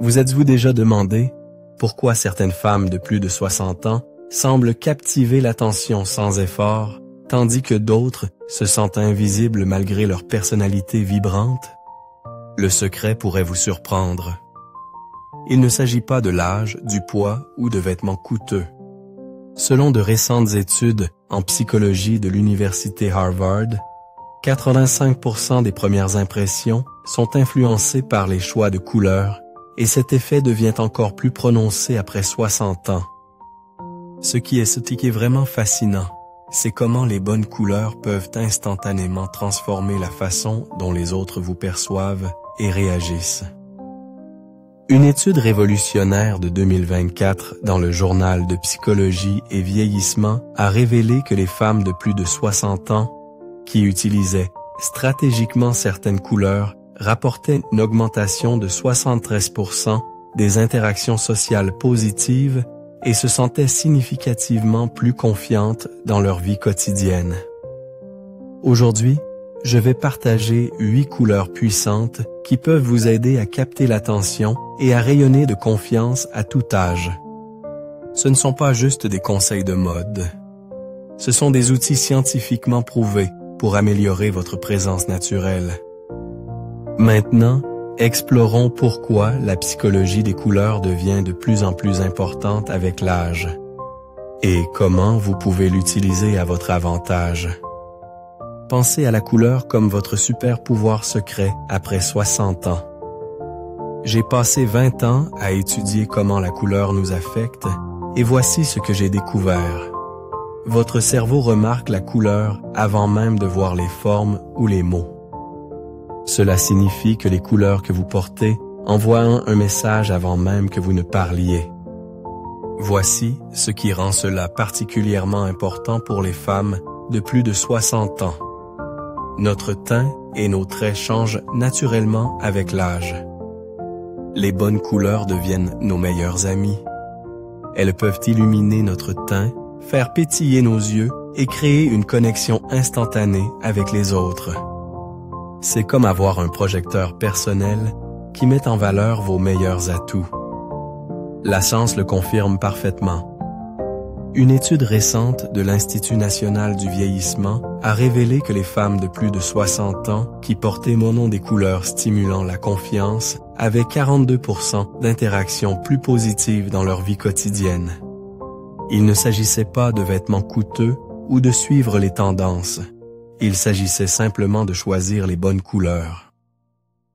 Vous êtes-vous déjà demandé pourquoi certaines femmes de plus de 60 ans semblent captiver l'attention sans effort, tandis que d'autres se sentent invisibles malgré leur personnalité vibrante? Le secret pourrait vous surprendre. Il ne s'agit pas de l'âge, du poids ou de vêtements coûteux. Selon de récentes études en psychologie de l'université Harvard, 85% des premières impressions sont influencées par les choix de couleurs et cet effet devient encore plus prononcé après 60 ans. Ce qui est vraiment fascinant, c'est comment les bonnes couleurs peuvent instantanément transformer la façon dont les autres vous perçoivent et réagissent. Une étude révolutionnaire de 2024 dans le journal de psychologie et vieillissement a révélé que les femmes de plus de 60 ans qui utilisaient stratégiquement certaines couleurs rapportaient une augmentation de 73% des interactions sociales positives et se sentaient significativement plus confiantes dans leur vie quotidienne. Aujourd'hui, je vais partager 8 couleurs puissantes qui peuvent vous aider à capter l'attention et à rayonner de confiance à tout âge. Ce ne sont pas juste des conseils de mode. Ce sont des outils scientifiquement prouvés pour améliorer votre présence naturelle. Maintenant, explorons pourquoi la psychologie des couleurs devient de plus en plus importante avec l'âge et comment vous pouvez l'utiliser à votre avantage. Pensez à la couleur comme votre super pouvoir secret après 60 ans. J'ai passé 20 ans à étudier comment la couleur nous affecte et voici ce que j'ai découvert. Votre cerveau remarque la couleur avant même de voir les formes ou les mots. Cela signifie que les couleurs que vous portez envoient un message avant même que vous ne parliez. Voici ce qui rend cela particulièrement important pour les femmes de plus de 60 ans. Notre teint et nos traits changent naturellement avec l'âge. Les bonnes couleurs deviennent nos meilleurs amis. Elles peuvent illuminer notre teint, faire pétiller nos yeux et créer une connexion instantanée avec les autres. C'est comme avoir un projecteur personnel qui met en valeur vos meilleurs atouts. La science le confirme parfaitement. Une étude récente de l'Institut national du vieillissement a révélé que les femmes de plus de 60 ans qui portaient des couleurs stimulant la confiance avaient 42% d'interactions plus positives dans leur vie quotidienne. Il ne s'agissait pas de vêtements coûteux ou de suivre les tendances. Il s'agissait simplement de choisir les bonnes couleurs.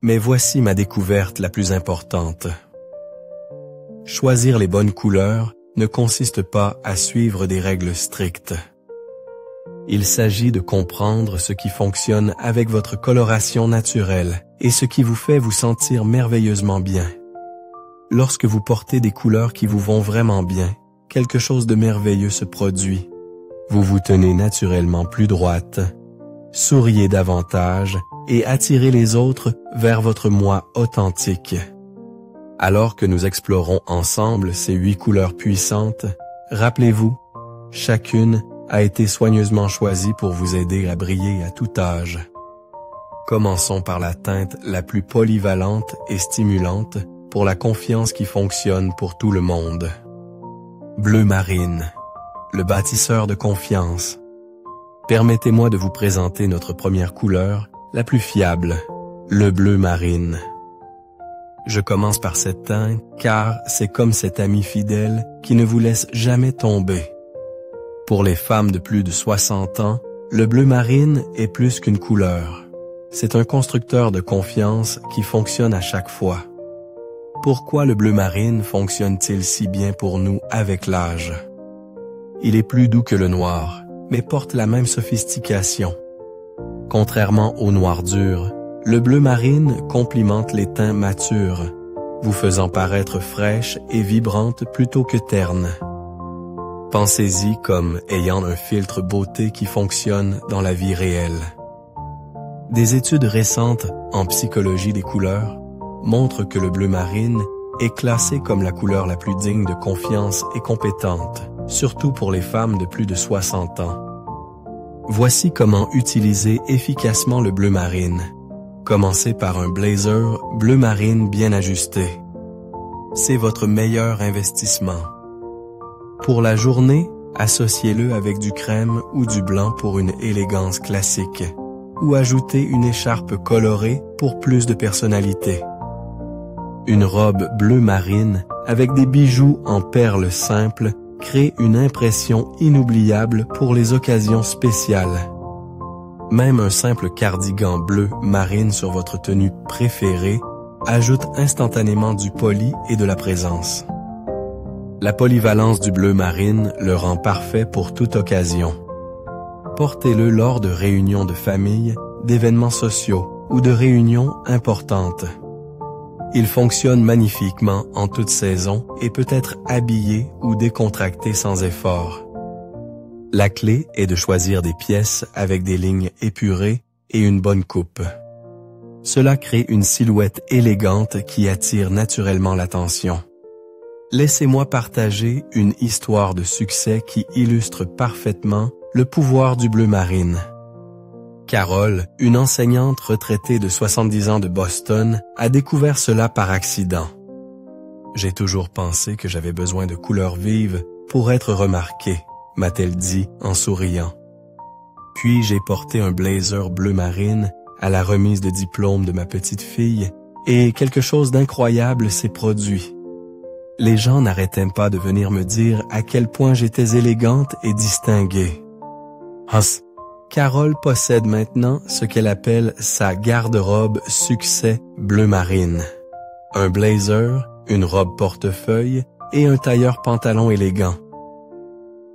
Mais voici ma découverte la plus importante. Choisir les bonnes couleurs ne consiste pas à suivre des règles strictes. Il s'agit de comprendre ce qui fonctionne avec votre coloration naturelle et ce qui vous fait vous sentir merveilleusement bien. Lorsque vous portez des couleurs qui vous vont vraiment bien, quelque chose de merveilleux se produit. Vous vous tenez naturellement plus droite, souriez davantage et attirez les autres vers votre moi authentique. Alors que nous explorons ensemble ces 8 couleurs puissantes, rappelez-vous, chacune a été soigneusement choisie pour vous aider à briller à tout âge. Commençons par la teinte la plus polyvalente et stimulante pour la confiance qui fonctionne pour tout le monde. Bleu marine, le bâtisseur de confiance. Permettez-moi de vous présenter notre première couleur, la plus fiable, le bleu marine. Je commence par cette teinte car c'est comme cet ami fidèle qui ne vous laisse jamais tomber. Pour les femmes de plus de 60 ans, le bleu marine est plus qu'une couleur. C'est un constructeur de confiance qui fonctionne à chaque fois. Pourquoi le bleu marine fonctionne-t-il si bien pour nous avec l'âge? Il est plus doux que le noir, mais porte la même sophistication. Contrairement au noir dur, le bleu marine complimente les teints matures, vous faisant paraître fraîche et vibrante plutôt que terne. Pensez-y comme ayant un filtre beauté qui fonctionne dans la vie réelle. Des études récentes en psychologie des couleurs montrent que le bleu marine est classé comme la couleur la plus digne de confiance et compétente, surtout pour les femmes de plus de 60 ans. Voici comment utiliser efficacement le bleu marine. Commencez par un blazer bleu marine bien ajusté. c'est votre meilleur investissement. Pour la journée, associez-le avec du crème ou du blanc pour une élégance classique, ou ajoutez une écharpe colorée pour plus de personnalité. Une robe bleu marine avec des bijoux en perles simples crée une impression inoubliable pour les occasions spéciales. Même un simple cardigan bleu marine sur votre tenue préférée ajoute instantanément du poli et de la présence. La polyvalence du bleu marine le rend parfait pour toute occasion. Portez-le lors de réunions de famille, d'événements sociaux ou de réunions importantes. Il fonctionne magnifiquement en toute saison et peut être habillé ou décontracté sans effort. La clé est de choisir des pièces avec des lignes épurées et une bonne coupe. Cela crée une silhouette élégante qui attire naturellement l'attention. Laissez-moi partager une histoire de succès qui illustre parfaitement le pouvoir du bleu marine. Carole, une enseignante retraitée de 70 ans de Boston, a découvert cela par accident. J'ai toujours pensé que j'avais besoin de couleurs vives pour être remarquée, m'a-t-elle dit en souriant. Puis j'ai porté un blazer bleu marine à la remise de diplôme de ma petite fille et quelque chose d'incroyable s'est produit. Les gens n'arrêtaient pas de venir me dire à quel point j'étais élégante et distinguée. Carole possède maintenant ce qu'elle appelle sa garde-robe succès bleu marine. Un blazer, une robe portefeuille et un tailleur pantalon élégant.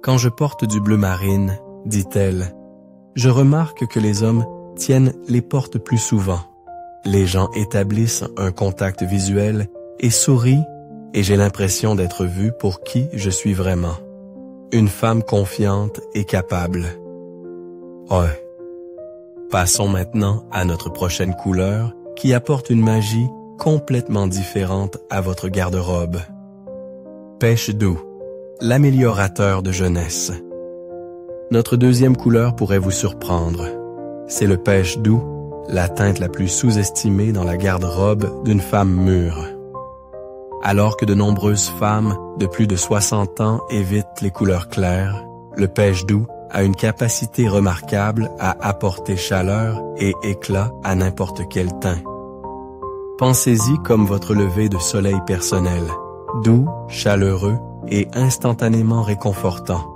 Quand je porte du bleu marine, dit-elle, je remarque que les hommes tiennent les portes plus souvent. Les gens établissent un contact visuel et sourient et j'ai l'impression d'être vue pour qui je suis vraiment. Une femme confiante et capable. Ouais. Passons maintenant à notre prochaine couleur qui apporte une magie complètement différente à votre garde-robe. Pêche doux, l'améliorateur de jeunesse. Notre deuxième couleur pourrait vous surprendre. C'est le pêche doux, la teinte la plus sous-estimée dans la garde-robe d'une femme mûre. Alors que de nombreuses femmes de plus de 60 ans évitent les couleurs claires, le pêche doux a une capacité remarquable à apporter chaleur et éclat à n'importe quel teint. Pensez-y comme votre lever de soleil personnel, doux, chaleureux et instantanément réconfortant.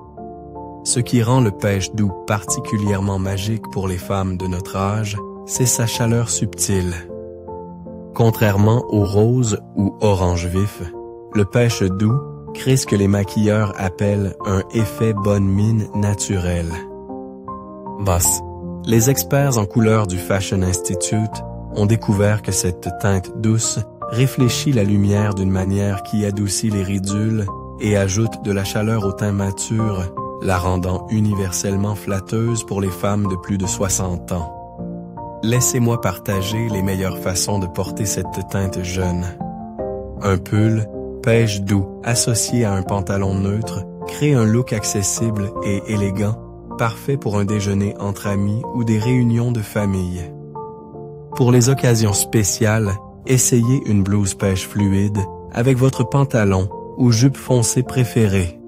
Ce qui rend le pêche doux particulièrement magique pour les femmes de notre âge, c'est sa chaleur subtile. Contrairement au rose ou orange vif, le pêche doux crée ce que les maquilleurs appellent un effet bonne mine naturel. Les experts en couleurs du Fashion Institute ont découvert que cette teinte douce réfléchit la lumière d'une manière qui adoucit les ridules et ajoute de la chaleur au teint mature, la rendant universellement flatteuse pour les femmes de plus de 60 ans. Laissez-moi partager les meilleures façons de porter cette teinte jeune. Un pull pêche doux associé à un pantalon neutre crée un look accessible et élégant, parfait pour un déjeuner entre amis ou des réunions de famille. Pour les occasions spéciales, essayez une blouse pêche fluide avec votre pantalon ou jupe foncée préférée.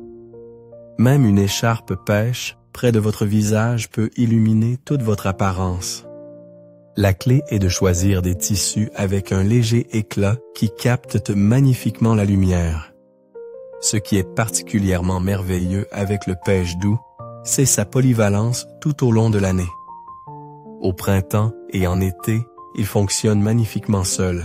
Même une écharpe pêche près de votre visage peut illuminer toute votre apparence. La clé est de choisir des tissus avec un léger éclat qui captent magnifiquement la lumière. Ce qui est particulièrement merveilleux avec le pêche doux, c'est sa polyvalence tout au long de l'année. Au printemps et en été, il fonctionne magnifiquement seul.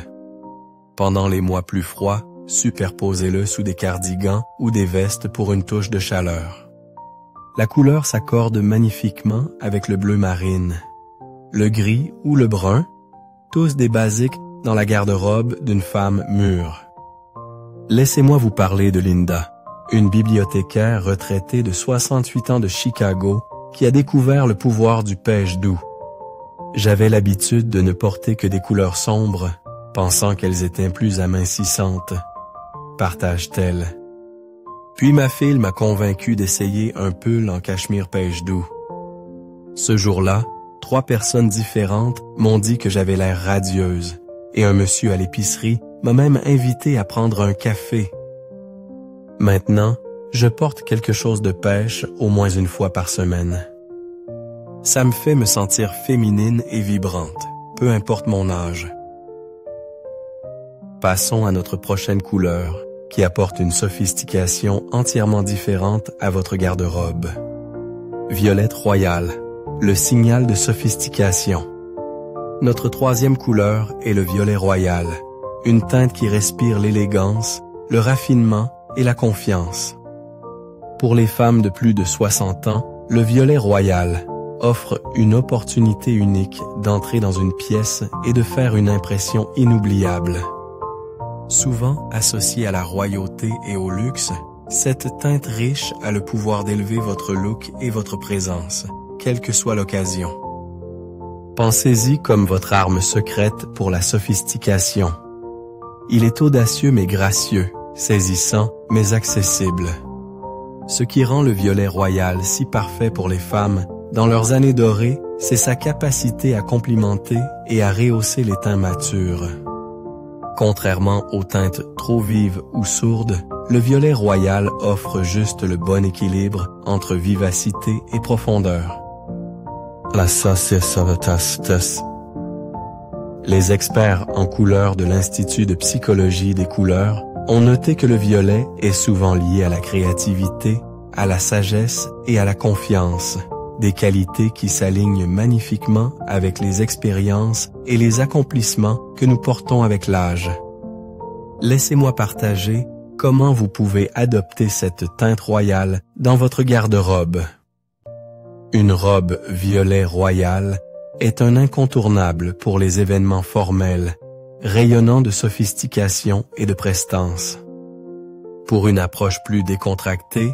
Pendant les mois plus froids, superposez-le sous des cardigans ou des vestes pour une touche de chaleur. La couleur s'accorde magnifiquement avec le bleu marine, le gris ou le brun, tous des basiques dans la garde-robe d'une femme mûre. Laissez-moi vous parler de Linda, une bibliothécaire retraitée de 68 ans de Chicago qui a découvert le pouvoir du pêche doux. J'avais l'habitude de ne porter que des couleurs sombres, pensant qu'elles étaient plus amincissantes, partage-t-elle. Puis ma fille m'a convaincu d'essayer un pull en cachemire pêche doux. Ce jour-là, 3 personnes différentes m'ont dit que j'avais l'air radieuse, et un monsieur à l'épicerie m'a même invité à prendre un café. Maintenant, je porte quelque chose de pêche au moins une fois par semaine. Ça me fait me sentir féminine et vibrante, peu importe mon âge. Passons à notre prochaine couleur, qui apporte une sophistication entièrement différente à votre garde-robe. Violette royale, le signal de sophistication. Notre troisième couleur est le violet royal, une teinte qui respire l'élégance, le raffinement et la confiance. Pour les femmes de plus de 60 ans, le violet royal offre une opportunité unique d'entrer dans une pièce et de faire une impression inoubliable. Souvent associée à la royauté et au luxe, cette teinte riche a le pouvoir d'élever votre look et votre présence, quelle que soit l'occasion. Pensez-y comme votre arme secrète pour la sophistication. Il est audacieux mais gracieux, saisissant mais accessible. Ce qui rend le violet royal si parfait pour les femmes dans leurs années dorées, c'est sa capacité à complimenter et à rehausser les teints matures. Contrairement aux teintes trop vives ou sourdes, le violet royal offre juste le bon équilibre entre vivacité et profondeur. Les experts en couleurs de l'Institut de psychologie des couleurs ont noté que le violet est souvent lié à la créativité, à la sagesse et à la confiance, des qualités qui s'alignent magnifiquement avec les expériences et les accomplissements que nous portons avec l'âge. Laissez-moi partager comment vous pouvez adopter cette teinte royale dans votre garde-robe. Une robe violet royal est un incontournable pour les événements formels, rayonnant de sophistication et de prestance. Pour une approche plus décontractée,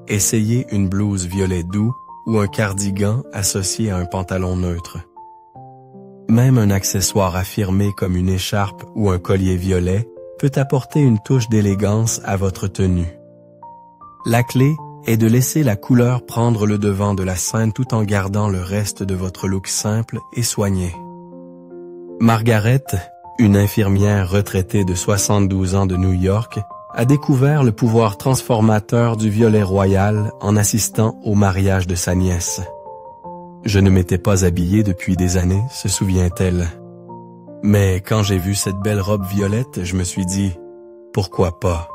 essayez une blouse violet doux ou un cardigan associé à un pantalon neutre. Même un accessoire affirmé comme une écharpe ou un collier violet peut apporter une touche d'élégance à votre tenue. La clé est de laisser la couleur prendre le devant de la scène tout en gardant le reste de votre look simple et soigné. Margaret, une infirmière retraitée de 72 ans de New York, a découvert le pouvoir transformateur du violet royal en assistant au mariage de sa nièce. Je ne m'étais pas habillée depuis des années, se souvient-elle. Mais quand j'ai vu cette belle robe violette, je me suis dit, pourquoi pas?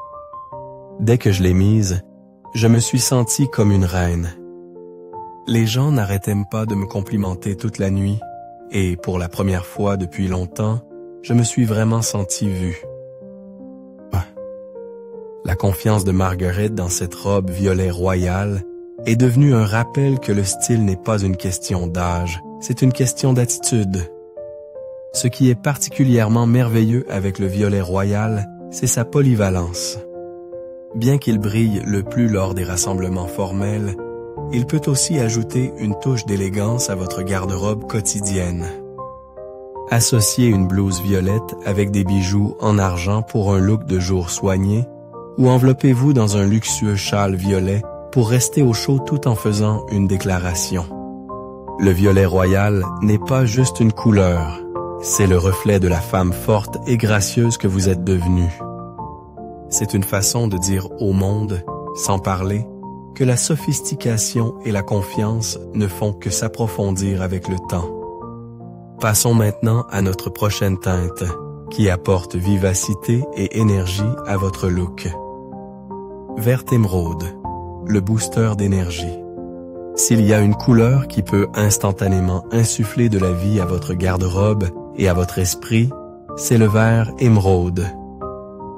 Dès que je l'ai mise, je me suis sentie comme une reine. Les gens n'arrêtaient pas de me complimenter toute la nuit, et pour la première fois depuis longtemps, je me suis vraiment sentie vue. La confiance de Margaret dans cette robe violet royale est devenue un rappel que le style n'est pas une question d'âge, c'est une question d'attitude. Ce qui est particulièrement merveilleux avec le violet royal, c'est sa polyvalence. Bien qu'il brille le plus lors des rassemblements formels, il peut aussi ajouter une touche d'élégance à votre garde-robe quotidienne. Associez une blouse violette avec des bijoux en argent pour un look de jour soigné, ou enveloppez-vous dans un luxueux châle violet pour rester au chaud tout en faisant une déclaration. Le violet royal n'est pas juste une couleur, c'est le reflet de la femme forte et gracieuse que vous êtes devenue. C'est une façon de dire au monde, sans parler, que la sophistication et la confiance ne font que s'approfondir avec le temps. Passons maintenant à notre prochaine teinte, qui apporte vivacité et énergie à votre look. Vert émeraude, le booster d'énergie. S'il y a une couleur qui peut instantanément insuffler de la vie à votre garde-robe et à votre esprit, c'est le vert émeraude.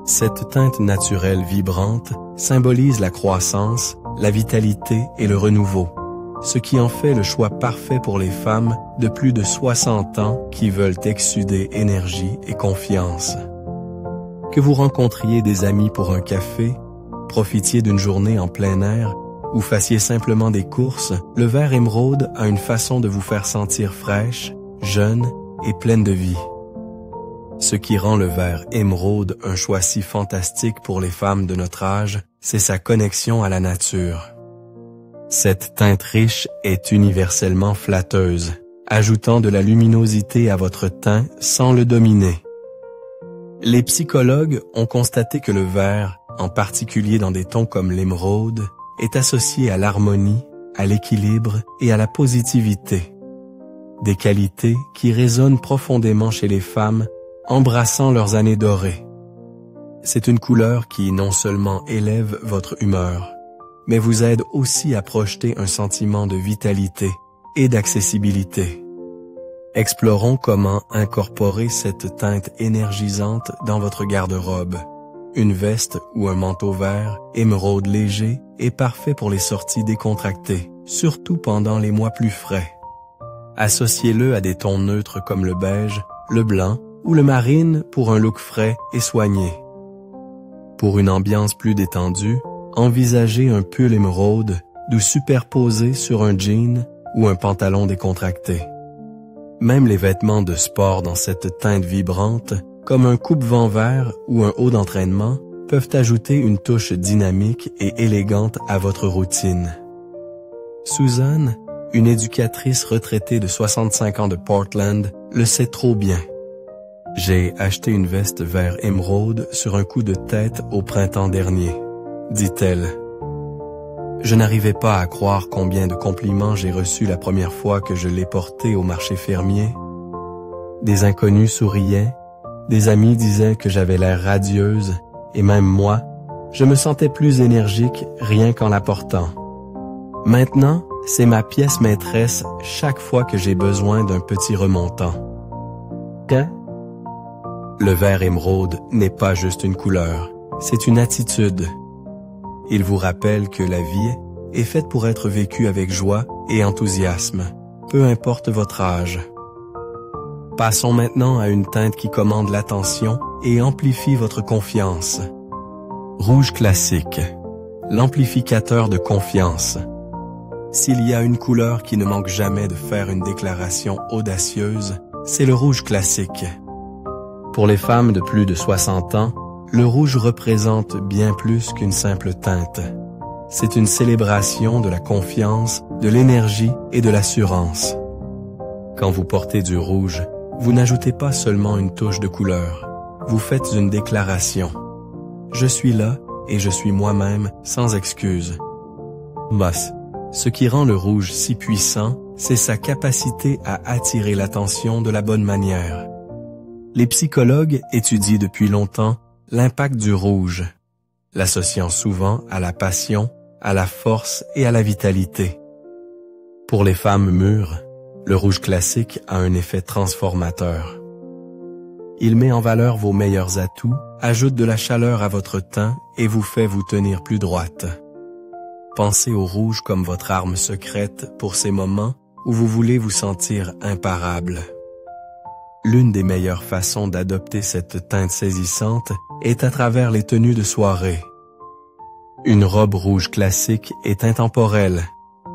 Cette teinte naturelle vibrante symbolise la croissance, la vitalité et le renouveau, ce qui en fait le choix parfait pour les femmes de plus de 60 ans qui veulent exsuder énergie et confiance. Que vous rencontriez des amis pour un café, profitiez d'une journée en plein air ou fassiez simplement des courses, le vert émeraude a une façon de vous faire sentir fraîche, jeune et pleine de vie. Ce qui rend le vert émeraude un choix si fantastique pour les femmes de notre âge, c'est sa connexion à la nature. Cette teinte riche est universellement flatteuse, ajoutant de la luminosité à votre teint sans le dominer. Les psychologues ont constaté que le vert, en particulier dans des tons comme l'émeraude, est associé à l'harmonie, à l'équilibre et à la positivité. Des qualités qui résonnent profondément chez les femmes, embrassant leurs années dorées. C'est une couleur qui non seulement élève votre humeur, mais vous aide aussi à projeter un sentiment de vitalité et d'accessibilité. Explorons comment incorporer cette teinte énergisante dans votre garde-robe. Une veste ou un manteau vert, émeraude léger, est parfait pour les sorties décontractées, surtout pendant les mois plus frais. Associez-le à des tons neutres comme le beige, le blanc ou le marine pour un look frais et soigné. Pour une ambiance plus détendue, envisagez un pull émeraude d'où superposer sur un jean ou un pantalon décontracté. Même les vêtements de sport dans cette teinte vibrante, comme un coupe-vent vert ou un haut d'entraînement, peuvent ajouter une touche dynamique et élégante à votre routine. Susan, une éducatrice retraitée de 65 ans de Portland, le sait trop bien. J'ai acheté une veste vert émeraude sur un coup de tête au printemps dernier, dit-elle. Je n'arrivais pas à croire combien de compliments j'ai reçus la première fois que je l'ai portée au marché fermier. Des inconnus souriaient, des amis disaient que j'avais l'air radieuse, et même moi, je me sentais plus énergique rien qu'en la portant. Maintenant, c'est ma pièce maîtresse chaque fois que j'ai besoin d'un petit remontant. Le vert émeraude n'est pas juste une couleur, c'est une attitude. Il vous rappelle que la vie est faite pour être vécue avec joie et enthousiasme, peu importe votre âge. Passons maintenant à une teinte qui commande l'attention et amplifie votre confiance. Rouge classique, l'amplificateur de confiance. S'il y a une couleur qui ne manque jamais de faire une déclaration audacieuse, c'est le rouge classique. Pour les femmes de plus de 60 ans, le rouge représente bien plus qu'une simple teinte. C'est une célébration de la confiance, de l'énergie et de l'assurance. Quand vous portez du rouge, vous n'ajoutez pas seulement une touche de couleur. Vous faites une déclaration. Je suis là et je suis moi-même sans excuse. Boss. Ce qui rend le rouge si puissant, c'est sa capacité à attirer l'attention de la bonne manière. Les psychologues étudient depuis longtemps l'impact du rouge, l'associant souvent à la passion, à la force et à la vitalité. Pour les femmes mûres, le rouge classique a un effet transformateur. Il met en valeur vos meilleurs atouts, ajoute de la chaleur à votre teint et vous fait vous tenir plus droite. Pensez au rouge comme votre arme secrète pour ces moments où vous voulez vous sentir imparable. L'une des meilleures façons d'adopter cette teinte saisissante est à travers les tenues de soirée. Une robe rouge classique est intemporelle,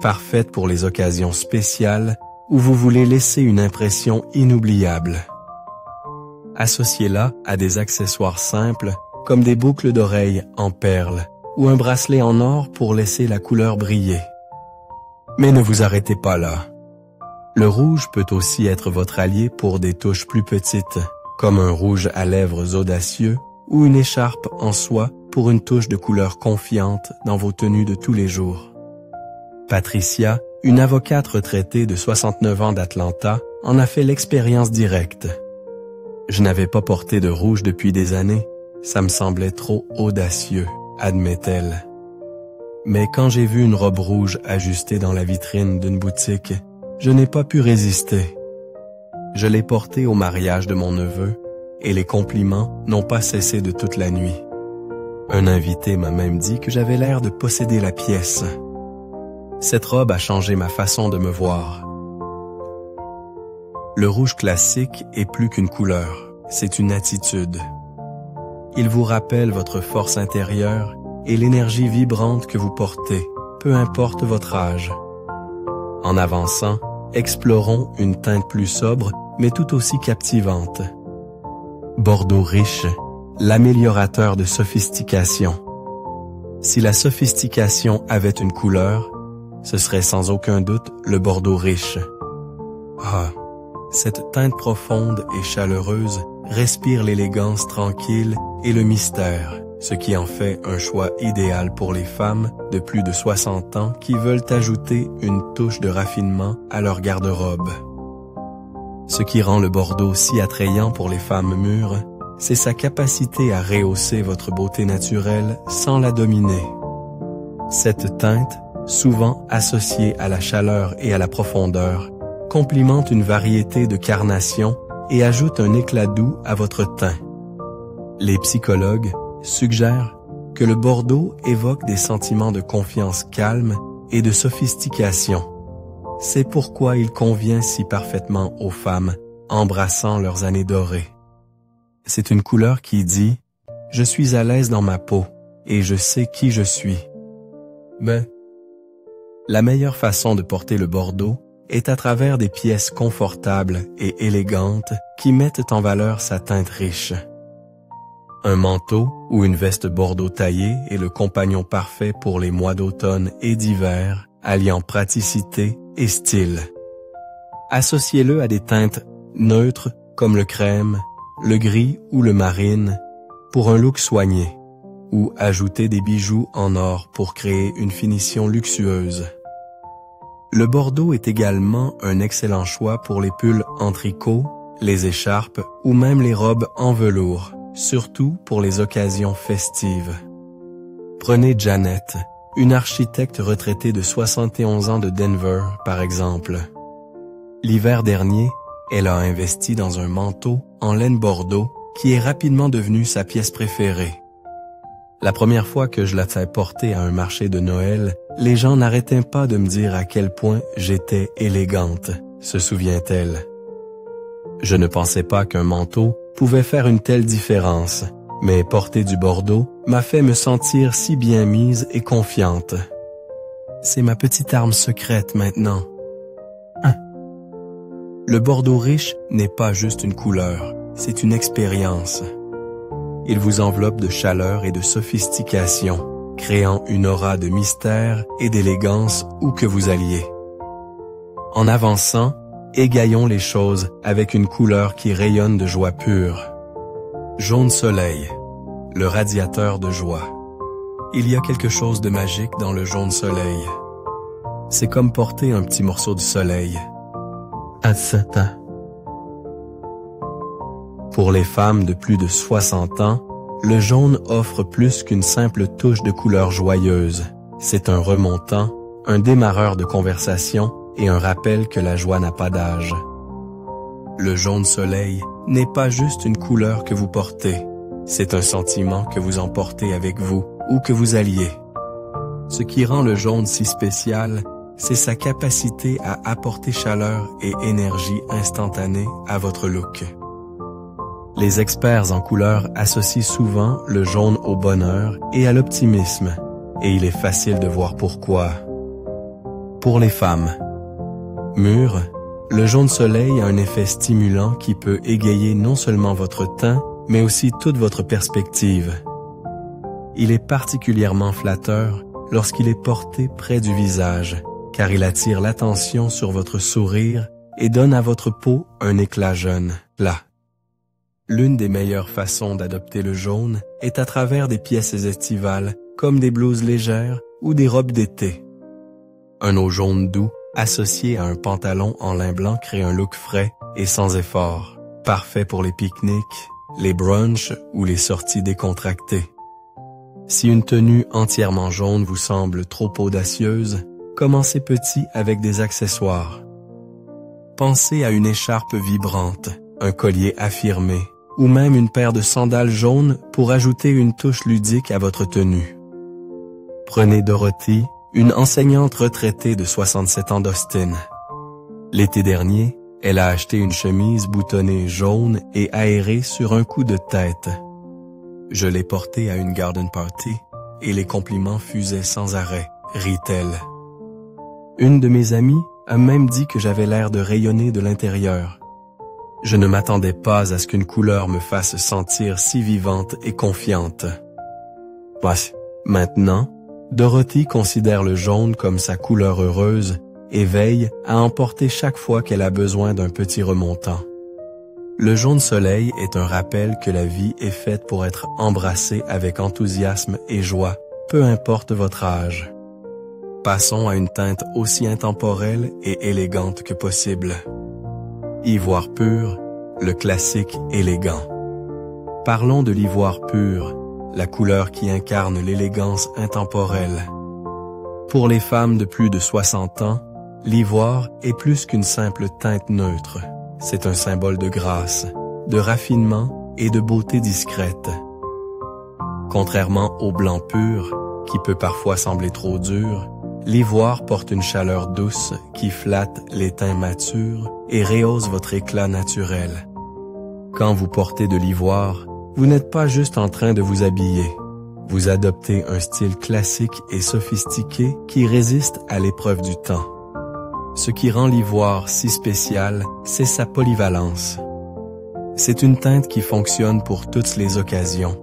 parfaite pour les occasions spéciales où vous voulez laisser une impression inoubliable. Associez-la à des accessoires simples comme des boucles d'oreilles en perles ou un bracelet en or pour laisser la couleur briller. Mais ne vous arrêtez pas là. Le rouge peut aussi être votre allié pour des touches plus petites, comme un rouge à lèvres audacieux ou une écharpe en soie pour une touche de couleur confiante dans vos tenues de tous les jours. Patricia, une avocate retraitée de 69 ans d'Atlanta, en a fait l'expérience directe. Je n'avais pas porté de rouge depuis des années, ça me semblait trop audacieux, admet-elle. Mais quand j'ai vu une robe rouge ajustée dans la vitrine d'une boutique, je n'ai pas pu résister. Je l'ai portée au mariage de mon neveu et les compliments n'ont pas cessé de toute la nuit. Un invité m'a même dit que j'avais l'air de posséder la pièce. Cette robe a changé ma façon de me voir. Le rouge classique est plus qu'une couleur, c'est une attitude. Il vous rappelle votre force intérieure et l'énergie vibrante que vous portez, peu importe votre âge. En avançant, explorons une teinte plus sobre, mais tout aussi captivante. Bordeaux riche, l'améliorateur de sophistication. Si la sophistication avait une couleur, ce serait sans aucun doute le bordeaux riche. Ah, cette teinte profonde et chaleureuse respire l'élégance tranquille et le mystère, ce qui en fait un choix idéal pour les femmes de plus de 60 ans qui veulent ajouter une touche de raffinement à leur garde-robe. Ce qui rend le bordeaux si attrayant pour les femmes mûres, c'est sa capacité à rehausser votre beauté naturelle sans la dominer. Cette teinte, souvent associée à la chaleur et à la profondeur, complimente une variété de carnations et ajoute un éclat doux à votre teint. Les psychologues suggèrent que le bordeaux évoque des sentiments de confiance calme et de sophistication. C'est pourquoi il convient si parfaitement aux femmes embrassant leurs années dorées. C'est une couleur qui dit « Je suis à l'aise dans ma peau et je sais qui je suis ». La meilleure façon de porter le bordeaux est à travers des pièces confortables et élégantes qui mettent en valeur sa teinte riche. Un manteau ou une veste bordeaux taillée est le compagnon parfait pour les mois d'automne et d'hiver, alliant praticité et style. Associez-le à des teintes neutres comme le crème, le gris ou le marine pour un look soigné, ou ajoutez des bijoux en or pour créer une finition luxueuse. Le bordeaux est également un excellent choix pour les pulls en tricot, les écharpes ou même les robes en velours, surtout pour les occasions festives. Prenez Janet, une architecte retraitée de 71 ans de Denver, par exemple. L'hiver dernier, elle a investi dans un manteau en laine bordeaux qui est rapidement devenu sa pièce préférée. La première fois que je la fais porter à un marché de Noël, les gens n'arrêtaient pas de me dire à quel point j'étais élégante, se souvient-elle. Je ne pensais pas qu'un manteau pouvait faire une telle différence, mais porter du bordeaux m'a fait me sentir si bien mise et confiante. C'est ma petite arme secrète maintenant. Le bordeaux riche n'est pas juste une couleur, c'est une expérience. Il vous enveloppe de chaleur et de sophistication, créant une aura de mystère et d'élégance où que vous alliez. En avançant, égayons les choses avec une couleur qui rayonne de joie pure. Jaune soleil, le radiateur de joie. Il y a quelque chose de magique dans le jaune soleil. C'est comme porter un petit morceau de soleil. À 7 ans. Pour les femmes de plus de 60 ans, le jaune offre plus qu'une simple touche de couleur joyeuse. C'est un remontant, un démarreur de conversation et un rappel que la joie n'a pas d'âge. Le jaune soleil n'est pas juste une couleur que vous portez, c'est un sentiment que vous emportez avec vous où que vous alliez. Ce qui rend le jaune si spécial, c'est sa capacité à apporter chaleur et énergie instantanée à votre look. Les experts en couleurs associent souvent le jaune au bonheur et à l'optimisme, et il est facile de voir pourquoi. Pour les femmes mûres, le jaune soleil a un effet stimulant qui peut égayer non seulement votre teint, mais aussi toute votre perspective. Il est particulièrement flatteur lorsqu'il est porté près du visage, car il attire l'attention sur votre sourire et donne à votre peau un éclat jeune, là. L'une des meilleures façons d'adopter le jaune est à travers des pièces estivales, comme des blouses légères ou des robes d'été. Un eau jaune doux, associé à un pantalon en lin blanc crée un look frais et sans effort, parfait pour les pique-niques, les brunchs ou les sorties décontractées. Si une tenue entièrement jaune vous semble trop audacieuse, commencez petit avec des accessoires. Pensez à une écharpe vibrante, un collier affirmé, ou même une paire de sandales jaunes pour ajouter une touche ludique à votre tenue. Prenez Dorothy, une enseignante retraitée de 67 ans d'Austin. L'été dernier, elle a acheté une chemise boutonnée jaune et aérée sur un coup de tête. Je l'ai portée à une garden party et les compliments fusaient sans arrêt, rit-elle. Une de mes amies a même dit que j'avais l'air de rayonner de l'intérieur. Je ne m'attendais pas à ce qu'une couleur me fasse sentir si vivante et confiante. Maintenant, Dorothy considère le jaune comme sa couleur heureuse et veille à en porter chaque fois qu'elle a besoin d'un petit remontant. Le jaune soleil est un rappel que la vie est faite pour être embrassée avec enthousiasme et joie, peu importe votre âge. Passons à une teinte aussi intemporelle et élégante que possible. Ivoire pur, le classique élégant. Parlons de l'ivoire pur, la couleur qui incarne l'élégance intemporelle. Pour les femmes de plus de 60 ans, l'ivoire est plus qu'une simple teinte neutre. C'est un symbole de grâce, de raffinement et de beauté discrète. Contrairement au blanc pur, qui peut parfois sembler trop dur, l'ivoire porte une chaleur douce qui flatte les teints matures et rehausse votre éclat naturel. Quand vous portez de l'ivoire, vous n'êtes pas juste en train de vous habiller. Vous adoptez un style classique et sophistiqué qui résiste à l'épreuve du temps. Ce qui rend l'ivoire si spécial, c'est sa polyvalence. C'est une teinte qui fonctionne pour toutes les occasions,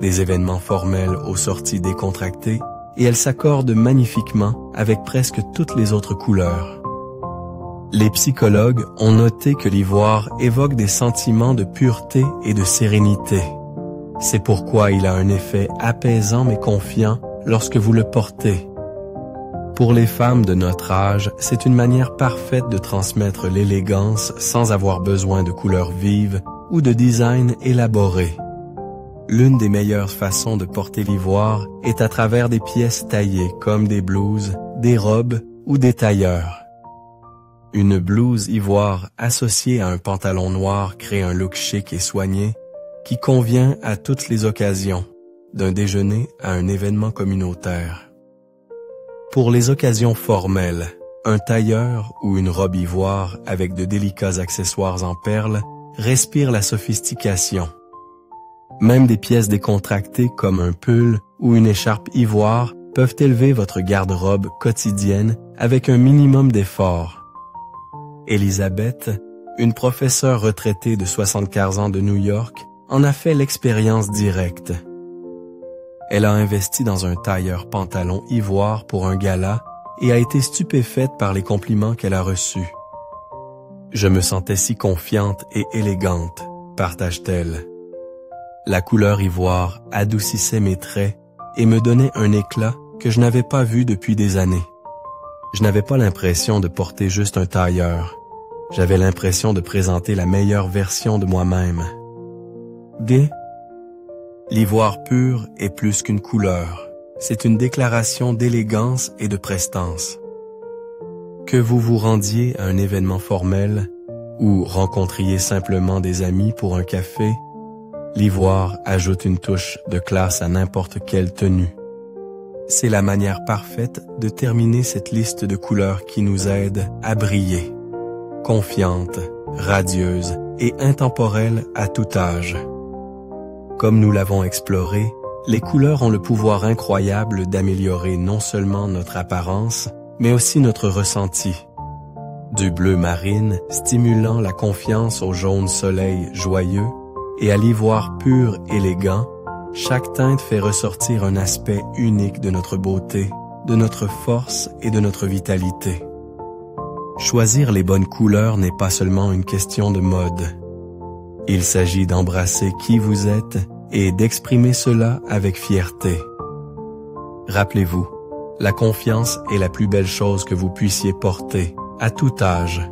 des événements formels aux sorties décontractées, et elle s'accorde magnifiquement avec presque toutes les autres couleurs. Les psychologues ont noté que l'ivoire évoque des sentiments de pureté et de sérénité. C'est pourquoi il a un effet apaisant mais confiant lorsque vous le portez. Pour les femmes de notre âge, c'est une manière parfaite de transmettre l'élégance sans avoir besoin de couleurs vives ou de design élaboré. L'une des meilleures façons de porter l'ivoire est à travers des pièces taillées comme des blouses, des robes ou des tailleurs. Une blouse ivoire associée à un pantalon noir crée un look chic et soigné qui convient à toutes les occasions, d'un déjeuner à un événement communautaire. Pour les occasions formelles, un tailleur ou une robe ivoire avec de délicats accessoires en perles respire la sophistication. Même des pièces décontractées comme un pull ou une écharpe ivoire peuvent élever votre garde-robe quotidienne avec un minimum d'effort. Elisabeth, une professeure retraitée de 75 ans de New York, en a fait l'expérience directe. Elle a investi dans un tailleur pantalon ivoire pour un gala et a été stupéfaite par les compliments qu'elle a reçus. « Je me sentais si confiante et élégante », partage-t-elle. La couleur ivoire adoucissait mes traits et me donnait un éclat que je n'avais pas vu depuis des années. Je n'avais pas l'impression de porter juste un tailleur. J'avais l'impression de présenter la meilleure version de moi-même. L'ivoire pur est plus qu'une couleur. C'est une déclaration d'élégance et de prestance. Que vous vous rendiez à un événement formel ou rencontriez simplement des amis pour un café, l'ivoire ajoute une touche de classe à n'importe quelle tenue. C'est la manière parfaite de terminer cette liste de couleurs qui nous aide à briller. Confiante, radieuse et intemporelle à tout âge. Comme nous l'avons exploré, les couleurs ont le pouvoir incroyable d'améliorer non seulement notre apparence, mais aussi notre ressenti. Du bleu marine stimulant la confiance au jaune soleil joyeux et à l'ivoire pur élégant, chaque teinte fait ressortir un aspect unique de notre beauté, de notre force et de notre vitalité. Choisir les bonnes couleurs n'est pas seulement une question de mode. Il s'agit d'embrasser qui vous êtes et d'exprimer cela avec fierté. Rappelez-vous, la confiance est la plus belle chose que vous puissiez porter, à tout âge.